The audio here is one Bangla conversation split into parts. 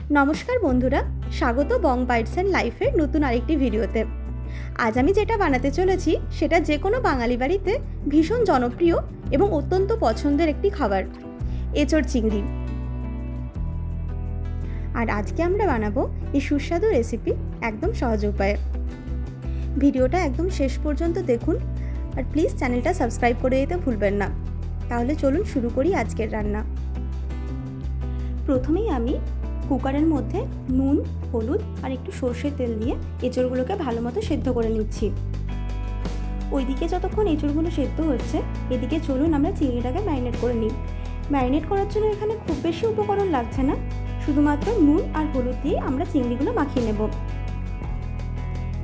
नमस्कार बंधुरा स्वागत बंग बाइट्स एंड लाइफेर नतून आरेकटी भिडियोते। आज आमी जेटा बानाते चलेछि सेटा जे कोनो बांगाली बाड़ीते भीषण जनप्रिय एबं अत्यंत पछंदेर एकटी खाबार एचोड़ चिंगड़ी। और आजके आमरा बानाबो एई सुस्वादु रेसिपि एकदम सहज उपाये। भिडियोटा एकदम शेष पर्यन्त देखुन और प्लिज चैनलटा सबस्क्राइब करे दिते भुलबेन ना। ताहले चलुन शुरू करी आजकेर रान्ना। प्रथमेई आमी कुकारेर मध्य नुन हलुद और एकटू सर्षेर तेल दिए एचोड़गुलोके भालोमतो सेদ্ধ करे निচ্ছি। ओइदिके যতক্ষণ एचोड़गुलो सेদ্ধ হচ্ছে এদিকে চলুন আমরা চিংড়িটাকে ম্যারিনেট করে নিই। ম্যারিনেট করার জন্য এখানে খুব বেশি উপকরণ লাগছে না, শুধুমাত্র নুন আর হলুদ দিয়ে আমরা চিংড়িগুলো মাখিয়ে নেব।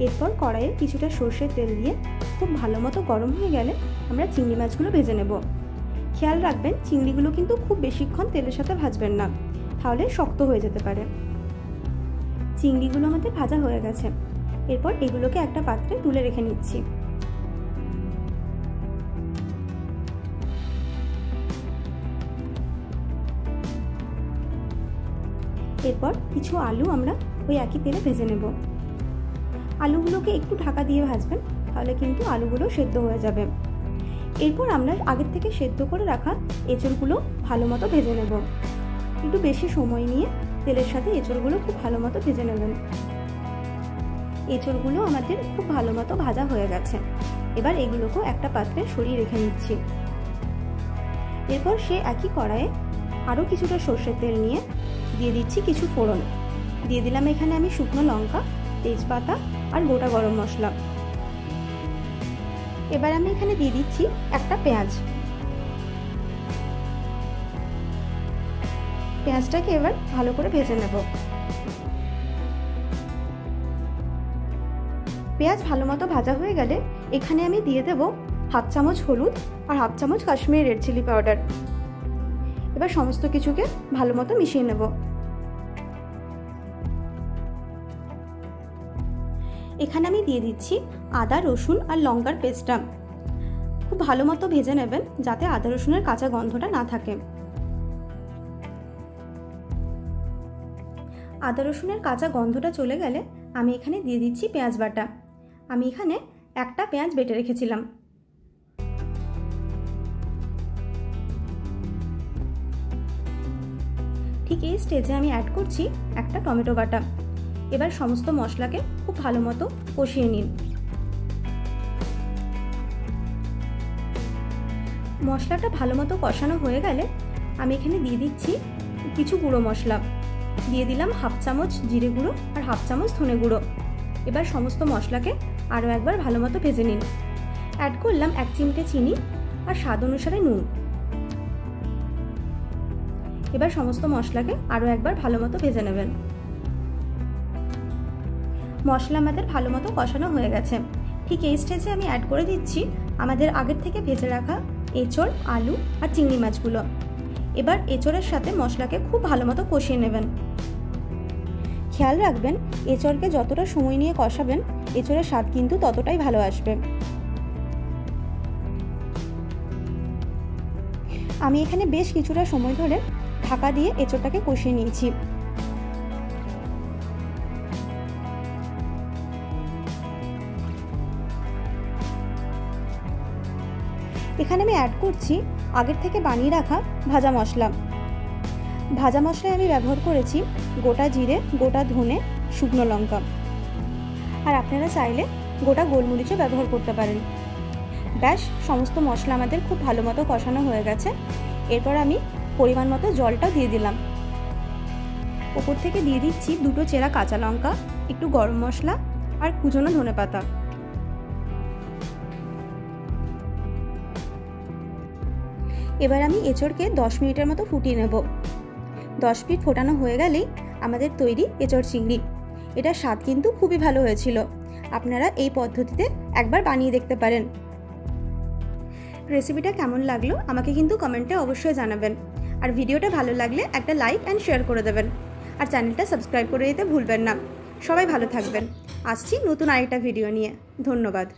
এরপর কড়াইয়ে কিছুটা সরষের তেল দিয়ে খুব ভালোমতো গরম হয়ে গেলে আমরা চিংড়ি মাছগুলো ভেজে নেব। খেয়াল রাখবেন চিংড়িগুলো কিন্তু খুব বেশিক্ষণ তেলের সাথে ভাজবেন না, তাহলে শক্ত হয়ে যেতে পারে। চিংড়িগুলো আমাদের ভাজা হয়ে গেছে, এরপর এগুলোকে একটা পাত্রে তুলে রেখে নিচ্ছি। এরপর কিছু আলু আমরা ওই একই তেলে ভেজে নেব। আলুগুলোকে একটু ঢাকা দিয়ে ভাজবেন, তাহলে কিন্তু আলুগুলো সেদ্ধ হয়ে যাবে। এরপর আমরা আগের থেকে সেদ্ধ করে রাখা এঁচড়গুলো ভালোমতো ভেজে নেব। একটু বেশি সময় নিয়ে তেলের সাথে এঁচড়গুলো খুব ভালোমতো ভেজে নেবেন। এঁচড়গুলো আমাদের খুব ভালোমতো ভাজা হয়ে গেছে, এবার এগুলোকেও একটা পাত্রে সরিয়ে রেখে নিচ্ছি। এরপর সে একই কড়াইয়ে আরও কিছুটা সর্ষের তেল নিয়ে দিয়ে দিচ্ছি কিছু ফোড়ন। দিয়ে দিলাম এখানে আমি শুকনো লঙ্কা, তেজপাতা আর গোটা গরম মশলা। এবার আমি এখানে দিয়ে দিচ্ছি একটা পেঁয়াজ। পেঁয়াজটাকে এবার ভালো করে ভেজে নেব। পেঁয়াজ ভালো মতো ভাজা হয়ে গেলে এখানে আমি দিয়ে দেব হাফ চামচ হলুদ আর হাফ চামচ কাশ্মীরি রেড চিলি পাউডার। এবার সমস্ত কিছুকে ভালো মতো মিশিয়ে নেব। এখানে আমি দিয়ে দিচ্ছি আদা রসুন আর লঙ্কার পেস্টটা। খুব ভালো মতো ভেজে নেবেন যাতে আদা রসুনের কাঁচা গন্ধটা না থাকে। আদা রসুনের কাঁচা গন্ধটা চলে গেলে আমি এখানে দিয়ে দিচ্ছি পেঁয়াজ বাটা। আমি এখানে একটা পেঁয়াজ বেটে রেখেছিলাম। ঠিক এই স্টেজে আমি অ্যাড করছি একটা টমেটো বাটা। এবার সমস্ত মশলাকে খুব ভালো মতো কষিয়ে নিন। মশলাটা ভালো মতো কষানো হয়ে গেলে আমি এখানে দিয়ে দিচ্ছি কিছু গুঁড়ো মশলা। দিয়ে দিলাম হাফ চামচ জিরে গুঁড়ো আর হাফ চামচ ধনে গুঁড়ো। এবার সমস্ত মশলাকে আরও একবার ভালো মতো ভেজে নিন। অ্যাড করলাম 1 চিমটে চিনি আর স্বাদ অনুসারে নুন। এবার সমস্ত মশলাকে আরও একবার ভালো মতো ভেজে নেবেন। মশলা আমাদের ভালো মতো কষানো হয়ে গেছে। ঠিক এই স্টেজে আমি অ্যাড করে দিচ্ছি আমাদের আগের থেকে ভেজে রাখা এঁচড়, আলু আর চিংড়ি মাছগুলো। এবার এঁচড়ের সাথে মশলাকে খুব ভালো মতো কষিয়ে নেবেন। খেয়াল রাখবেন এঁচড়কে যতটা সময় নিয়ে কষাবেন এঁচড়ের স্বাদ কিন্তু ততটাই ভালো আসবে। আমি এখানে বেশ কিছুটা সময় ধরে ঢাকা দিয়ে এঁচড়টাকে কষিয়ে নিয়েছি। এখানে আমি অ্যাড করছি আগের থেকে বানিয়ে রাখা ভাজা মশলা। ভাজা মশলায় আমি ব্যবহার করেছি গোটা জিরে, গোটা ধনে, শুকনো লঙ্কা আর আপনারা চাইলে গোটা গোলমরিচও ব্যবহার করতে পারেন। ব্যাস সমস্ত মশলা আমাদের খুব ভালো মতো কষানো হয়ে গেছে। এরপর আমি পরিমাণ মতো জলটা দিয়ে দিলাম। ওপর থেকে দিয়ে দিচ্ছি 2টো চেরা কাঁচা লঙ্কা, একটু গরম মশলা আর কুচনো ধনেপাতা। এবার আমি এঁচড়কে 10 মিনিটের মতো ফুটিয়ে নেব। 10 মিনিট ফোটানো হয়ে গেলেই আমাদের তৈরি এঁচড় চিংড়ি। এটার স্বাদ কিন্তু খুবই ভালো হয়েছিল। আপনারা এই পদ্ধতিতে একবার বানিয়ে দেখতে পারেন। রেসিপিটা কেমন লাগলো আমাকে কিন্তু কমেন্টে অবশ্যই জানাবেন। আর ভিডিওটা ভালো লাগলে একটা লাইক অ্যান্ড শেয়ার করে দেবেন। আর চ্যানেলটা সাবস্ক্রাইব করে দিতে ভুলবেন না। সবাই ভালো থাকবেন। আসছি নতুন আরেকটা ভিডিও নিয়ে। ধন্যবাদ।